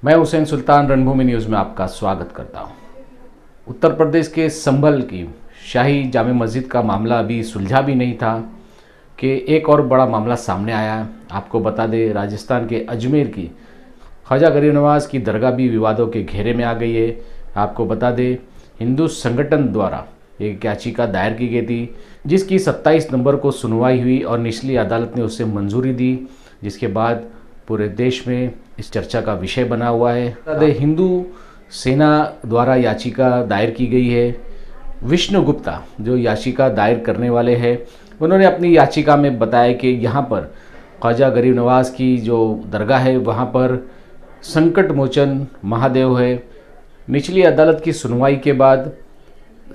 मैं हुसैन सुल्तान रणभूमि न्यूज़ में आपका स्वागत करता हूं। उत्तर प्रदेश के संभल की शाही जामे मस्जिद का मामला अभी सुलझा भी नहीं था कि एक और बड़ा मामला सामने आया। आपको बता दें, राजस्थान के अजमेर की ख्वाजा गरीब नवाज़ की दरगाह भी विवादों के घेरे में आ गई है। आपको बता दें, हिंदू संगठन द्वारा एक याचिका दायर की गई थी जिसकी 27 नवंबर को सुनवाई हुई और निचली अदालत ने उसे मंजूरी दी, जिसके बाद पूरे देश में इस चर्चा का विषय बना हुआ है। हिंदू सेना द्वारा याचिका दायर की गई है। विष्णु गुप्ता जो याचिका दायर करने वाले हैं, उन्होंने अपनी याचिका में बताया कि यहाँ पर ख्वाजा गरीब नवाज़ की जो दरगाह है वहाँ पर संकट मोचन महादेव है। निचली अदालत की सुनवाई के बाद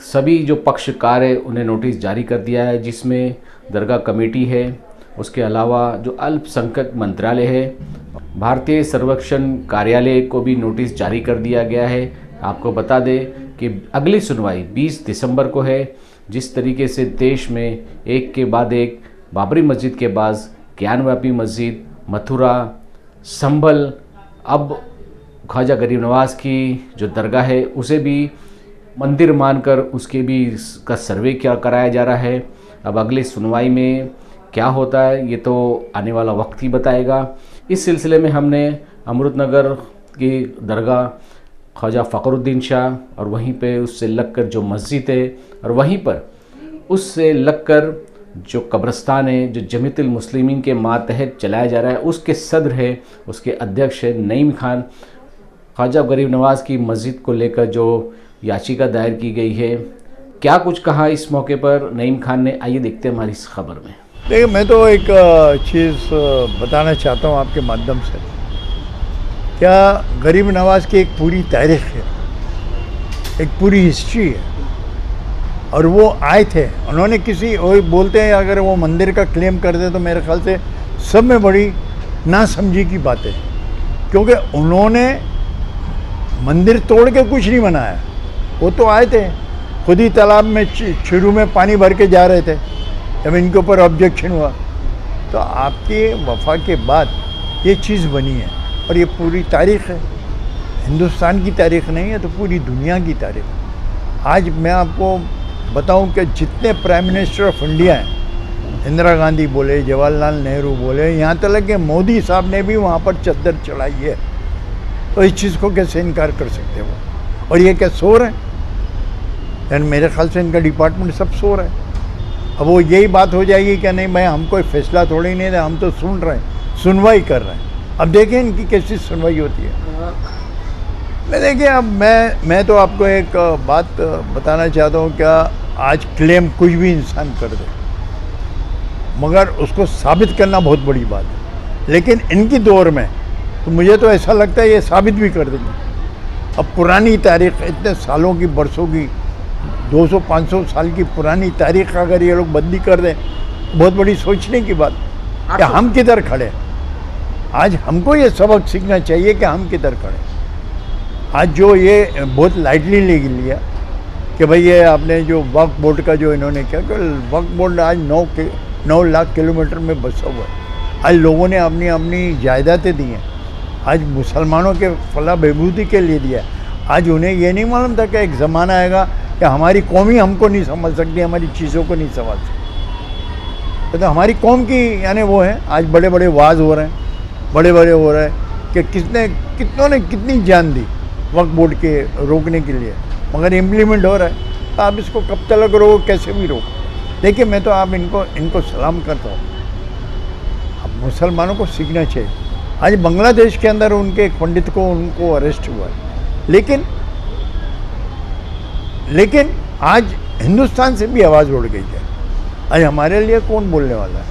सभी जो पक्षकार है उन्हें नोटिस जारी कर दिया है, जिसमें दरगाह कमेटी है, उसके अलावा जो अल्पसंख्यक मंत्रालय है, भारतीय सर्वेक्षण कार्यालय को भी नोटिस जारी कर दिया गया है। आपको बता दें कि अगली सुनवाई 20 दिसंबर को है। जिस तरीके से देश में एक के बाद एक बाबरी मस्जिद के बाद ज्ञानवापी मस्जिद, मथुरा, संभल, अब ख्वाजा गरीब नवाज़ की जो दरगाह है उसे भी मंदिर मानकर उसके भी का सर्वे क्या कराया जा रहा है। अब अगली सुनवाई में क्या होता है ये तो आने वाला वक्त ही बताएगा। इस सिलसिले में हमने अमृतनगर की दरगाह ख्वाजा फ़खरुद्दीन शाह और वहीं पे उससे लगकर जो मस्जिद है और वहीं पर उससे लगकर जो कब्रिस्तान है जो जमीयतुल मुस्लिमीन के मातहत चलाया जा रहा है, उसके सदर है, उसके अध्यक्ष है नईम खान। ख्वाजा गरीब नवाज़ की मस्जिद को लेकर जो याचिका दायर की गई है, क्या कुछ कहा इस मौके पर नईम खान ने, आइए देखते हैं हमारी इस खबर में। देखिए, मैं तो एक चीज़ बताना चाहता हूँ आपके माध्यम से। क्या गरीब नवाज़ की एक पूरी तारीख है, एक पूरी हिस्ट्री है, और वो आए थे, उन्होंने किसी वो बोलते हैं अगर वो मंदिर का क्लेम करते तो मेरे ख्याल से सब में बड़ी नासमझी की बात है, क्योंकि उन्होंने मंदिर तोड़ के कुछ नहीं बनाया। वो तो आए थे, खुद ही तालाब में शुरू में पानी भर के जा रहे थे जब इनके ऊपर ऑब्जेक्शन हुआ। तो आपके वफा के बाद ये चीज़ बनी है और ये पूरी तारीख़ है, हिंदुस्तान की तारीख़ नहीं है तो पूरी दुनिया की तारीख़। आज मैं आपको बताऊं कि जितने प्राइम मिनिस्टर ऑफ इंडिया हैं, इंदिरा गांधी बोले, जवाहरलाल नेहरू बोले, यहाँ तक कि मोदी साहब ने भी वहाँ पर चद्दर चढ़ाई है, तो इस चीज़ को कैसे इनकार कर सकते हो? और ये क्या सो रहे हैं? यानी मेरे ख्याल से इनका डिपार्टमेंट सब सो रहा है। अब वो यही बात हो जाएगी कि नहीं भाई हम कोई फैसला थोड़ी नहीं दे, हम तो सुन रहे हैं, सुनवाई कर रहे हैं। अब देखें इनकी कैसी सुनवाई होती है। मैं देखिए, अब मैं तो आपको एक बात बताना चाहता हूँ, क्या आज क्लेम कुछ भी इंसान कर दे, मगर उसको साबित करना बहुत बड़ी बात है। लेकिन इनकी दौर में तो मुझे तो ऐसा लगता है ये साबित भी कर देंगे। अब पुरानी तारीख, इतने सालों की, बरसों की, 200-500 साल की पुरानी तारीख अगर ये लोग बदली कर दें, बहुत बड़ी सोचने की बात कि हम किधर खड़े। आज हमको ये सबक सीखना चाहिए कि हम किधर खड़े। आज जो ये बहुत लाइटली ले लिया कि भाई ये आपने जो वक्फ बोर्ड का जो इन्होंने किया, कि वक्फ बोर्ड आज 9 लाख किलोमीटर में बसा हुआ है। आज लोगों ने अपनी अपनी जायदादें दी हैं, आज मुसलमानों के फलाह बहबूदी के लिए दिया। आज उन्हें ये नहीं मालूम था कि एक ज़माना आएगा कि हमारी कौम ही हमको नहीं समझ सकती, हमारी चीज़ों को नहीं समझ सकती। तो हमारी कौम की यानी वो है, आज बड़े बड़े वाज हो रहे हैं, बड़े बड़े हो रहे हैं कि कितनों ने कितनी जान दी वक्फ बोर्ड के रोकने के लिए, मगर इम्प्लीमेंट हो रहा है। तो आप इसको कब तक रोको, कैसे भी रोको। देखिए, मैं तो आप इनको सलाम करता हूँ। अब मुसलमानों को सीखना चाहिए। आज बांग्लादेश के अंदर उनके एक पंडित को उनको अरेस्ट हुआ है, लेकिन आज हिंदुस्तान से भी आवाज़ उड़ गई है। आज हमारे लिए कौन बोलने वाला है?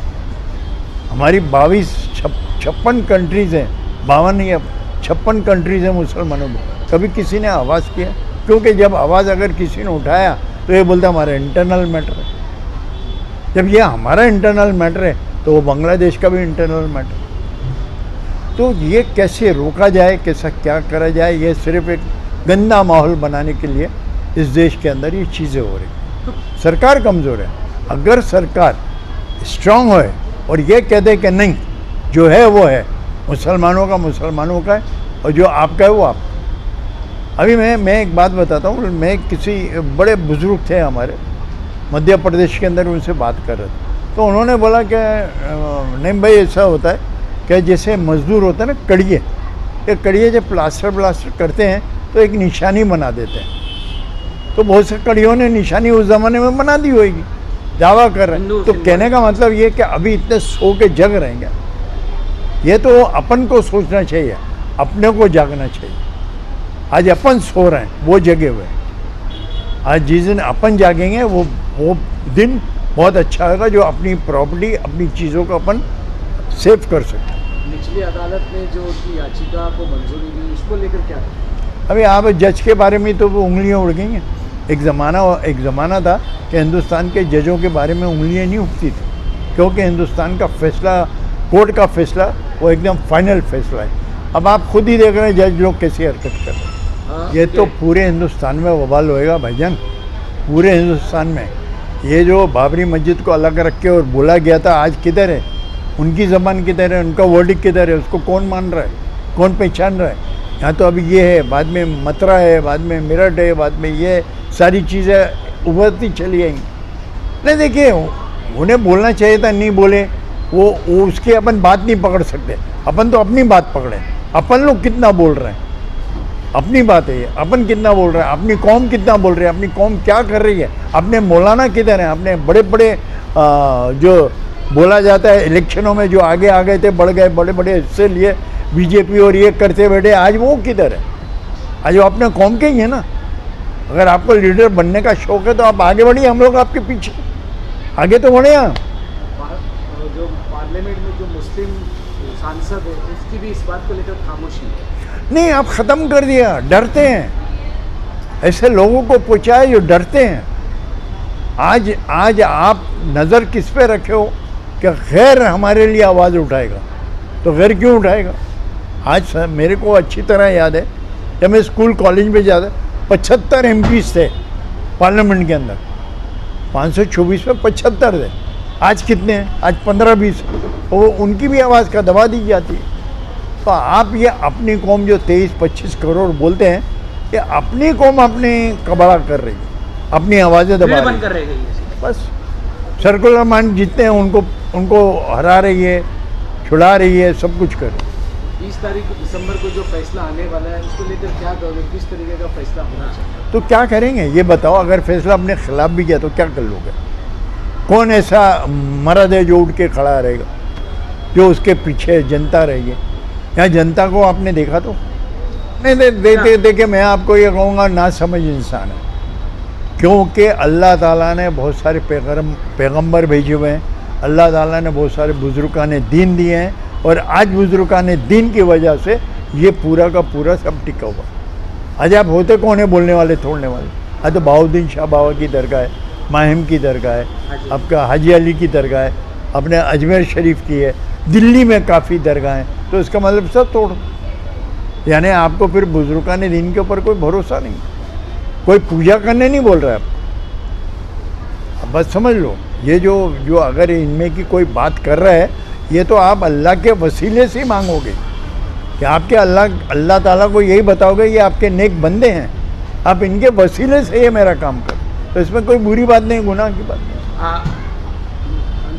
हमारी 56 कंट्रीज़ हैं, 52 या 56 कंट्रीज़ हैं मुसलमानों में। कभी किसी ने आवाज़ किया? क्योंकि जब आवाज़ अगर किसी ने उठाया तो ये बोलता हमारा इंटरनल मैटर है। जब ये हमारा इंटरनल मैटर है तो वो बांग्लादेश का भी इंटरनल मैटर है। तो ये कैसे रोका जाए, कैसा क्या करा जाए, ये सिर्फ एक गंदा माहौल बनाने के लिए इस देश के अंदर ये चीज़ें हो रही। सरकार कमज़ोर है। अगर सरकार स्ट्रांग होए और ये कह दे कि नहीं जो है वो है, मुसलमानों का है, और जो आपका है वो आप। अभी मैं एक बात बताता हूँ, मैं किसी बड़े बुजुर्ग थे हमारे मध्य प्रदेश के अंदर, उनसे बात कर रहे थे, तो उन्होंने बोला कि नहीं भाई ऐसा होता है कि जैसे मजदूर होता है ना, कड़िए, ये कड़िए जब प्लास्टर करते हैं तो एक निशानी बना देते हैं। तो बहुत से कड़ियों ने निशानी उस ज़माने में बना दी होगी, दावा कर रहे हैं। तो कहने का मतलब ये कि अभी इतने सो के जग रहेंगे, ये तो अपन को सोचना चाहिए, अपने को जागना चाहिए। आज अपन सो रहे हैं, वो जगे हुए हैं। आज जिस दिन अपन जागेंगे वो दिन बहुत अच्छा होगा, जो अपनी प्रॉपर्टी, अपनी चीज़ों को अपन सेव कर सकें। निचली अदालत ने जो उसकी याचिका को मंजूरी दी, उसको लेकर क्या है? अभी आप जज के बारे में तो वो उंगलियां उड़ गई हैं। एक ज़माना था कि हिंदुस्तान के जजों के बारे में उंगलियां नहीं उठती थी, क्योंकि हिंदुस्तान का फैसला, कोर्ट का फैसला, वो एकदम फाइनल फैसला है। अब आप खुद ही देख रहे हैं जज लोग कैसी हरकत कर रहे हैं। ये तो पूरे हिंदुस्तान में वबाल होएगा भाईजान, पूरे हिंदुस्तान में। ये जो बाबरी मस्जिद को अलग रख के और बोला गया था, आज किधर है? उनकी ज़बान किधर है? उनका वर्डिक्ट किधर है? उसको कौन मान रहा है, कौन पहचान रहा है? यहाँ तो अभी ये है, बाद में मथुरा है, बाद में मेरठ है, बाद में ये सारी चीज़ें उभरती चली आएंगी। नहीं देखिए, उन्हें बोलना चाहिए था, नहीं बोले, वो उसकी अपन बात नहीं पकड़ सकते। अपन तो अपनी बात पकड़े। अपन लोग कितना बोल रहे हैं, अपनी बात है ये। अपन कितना बोल रहे हैं, अपनी कौम कितना बोल रही है, अपनी कौम क्या कर रही है, अपने मौलाना किधर हैं, अपने बड़े बड़े जो बोला जाता है इलेक्शनों में जो आगे आ गए थे, बढ़ गए, बड़े बड़े हिस्से लिए बीजेपी और ये करते बैठे, आज वो किधर है? आज वो अपने कौम के ही है ना। अगर आपको लीडर बनने का शौक है तो आप आगे बढ़िए, हम लोग आपके पीछे, आगे तो बढ़े। आप जो पार्लियामेंट में जो मुस्लिम सांसद है, उसकी भी इस बात को लेकर खामोशी है। नहीं, आप ख़त्म कर दिया। डरते हैं, ऐसे लोगों को पूछा जो डरते हैं। आज आप नज़र किस पे रखे हो कि गैर हमारे लिए आवाज़ उठाएगा, तो गैर क्यों उठाएगा? आज मेरे को अच्छी तरह याद है, जब मैं स्कूल कॉलेज में जाता, 75 MPs थे पार्लियामेंट के अंदर, 524 में 75 थे। आज कितने हैं? आज 15-20। तो उनकी भी आवाज़ का दबा दी जाती है। तो आप ये अपनी कौम जो 23-25 करोड़ बोलते हैं, ये अपनी कौम अपने कबाड़ा कर रही है, अपनी आवाज़ें दबा रही है। बस सर्कुलर माइंड जितने हैं उनको हरा रही है, छुड़ा रही है, सब कुछ कर रही है। 20 तारीख दिसंबर को जो फैसला आने वाला है, उसको लेकर क्या कहोगे? किस तरीके का फैसला होना चाहिए? तो क्या करेंगे ये बताओ? अगर फैसला अपने खिलाफ भी किया तो क्या कर लोगे? कौन ऐसा मर्द है जो उठ के खड़ा रहेगा, जो उसके पीछे जनता रहेगी? यहाँ जनता को आपने देखा तो नहीं? देखे मैं आपको ये कहूँगा, ना समझ इंसान है। क्योंकि अल्लाह ताला ने बहुत सारे पैगंबर भेजे हुए हैं, अल्लाह ताला ने बहुत सारे बुजुर्गान दीन दिए हैं, और आज बुजुर्गान दीन की वजह से ये पूरा का पूरा सब टिका हुआ। आज आप होते कौन है बोलने वाले, तोड़ने वाले? आज तो बहाउद्दीन शाह बाबा की दरगाह है, माहिम की दरगाह है, आपका हाजी अली की दरगाह है, अपने अजमेर शरीफ की है, दिल्ली में काफ़ी दरगाह हैं। तो इसका मतलब सब तोड़, यानी आपको फिर बुजुर्गान दीन के ऊपर कोई भरोसा नहीं, कोई पूजा करने नहीं बोल रहा है। अब बस समझ लो, ये जो अगर इनमें की कोई बात कर रहा है, ये तो आप अल्लाह के वसीले से मांगोगे कि आपके अल्लाह ताला को यही बताओगे ये आपके नेक बंदे हैं, आप इनके वसीले से ये मेरा काम कर। तो इसमें कोई बुरी बात नहीं, गुनाह की बात नहीं।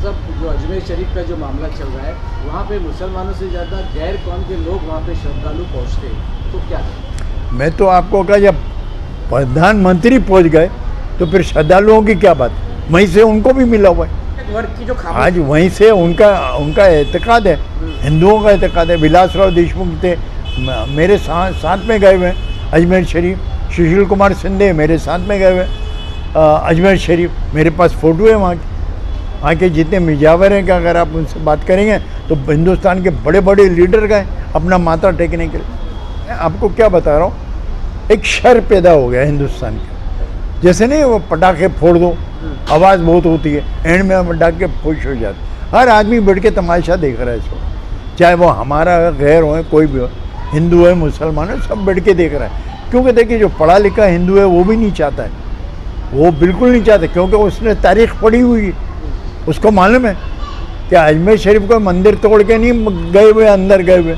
साहब, जो अजमेर शरीफ का जो मामला चल रहा है, वहाँ पे मुसलमानों से ज़्यादा गैर कौम के लोग वहाँ पे श्रद्धालु पहुँचते हैं, तो क्या करें? मैं तो आपको कहा, जब प्रधानमंत्री पहुँच गए तो फिर श्रद्धालुओं की क्या बात? वहीं से उनको भी मिला हुआ है। की जो आज वहीं से उनका एतकाद है, हिंदुओं का एतकाद है। विलासराव देशमुख थे, मेरे साथ में गए हुए हैं अजमेर शरीफ। सुशील कुमार सिंधे मेरे साथ में गए हुए अजमेर शरीफ, मेरे पास फ़ोटो है वहाँ के जितने मिजावर हैं कि अगर आप उनसे बात करेंगे तो हिंदुस्तान के बड़े बड़े लीडर गए अपना माथा टेकने के लिए। मैं आपको क्या बता रहा हूँ, एक शर पैदा हो गया हिंदुस्तान का। जैसे नहीं वो पटाखे फोड़ दो, आवाज़ बहुत होती है, एंड में पटाखे खुश हो जाते। हर आदमी बैठ के तमाशा देख रहा है इसको, चाहे वो हमारा गैर हो, कोई भी हो, हिंदू है मुसलमान है, सब बैठ के देख रहा है। क्योंकि देखिए, जो पढ़ा लिखा हिंदू है वो भी नहीं चाहता है, वो बिल्कुल नहीं चाहता, क्योंकि उसने तारीख पढ़ी हुई है, उसको मालूम है कि अजमेर शरीफ कोई मंदिर तोड़ के नहीं गए हुए, अंदर गए हुए,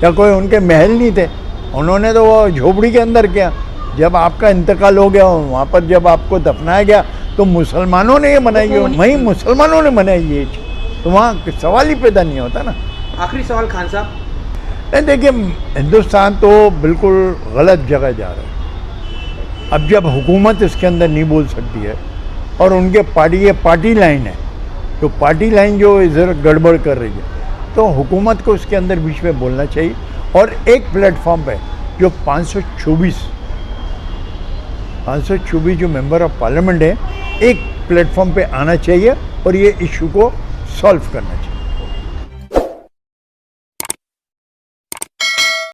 या कोई उनके महल नहीं थे, उन्होंने तो वो झोपड़ी के अंदर किया। जब आपका इंतकाल हो गया वहाँ पर जब आपको दफनाया गया तो मुसलमानों ने ये मनाई है, वहीं मुसलमानों ने मनाई ये चीज़, तो वहाँ सवाल ही पैदा नहीं होता ना। आखिरी सवाल खान साहब, नहीं देखिए, हिंदुस्तान तो बिल्कुल गलत जगह जा रहा है। अब जब हुकूमत इसके अंदर नहीं बोल सकती है और उनके पार्टी, ये पार्टी लाइन है, तो पार्टी लाइन जो इधर गड़बड़ कर रही है, तो हुकूमत को उसके अंदर बीच में बोलना चाहिए। और एक प्लेटफॉर्म पे जो 524 जो मेंबर ऑफ पार्लियामेंट है, एक प्लेटफॉर्म पे आना चाहिए और ये इशू को सॉल्व करना चाहिए।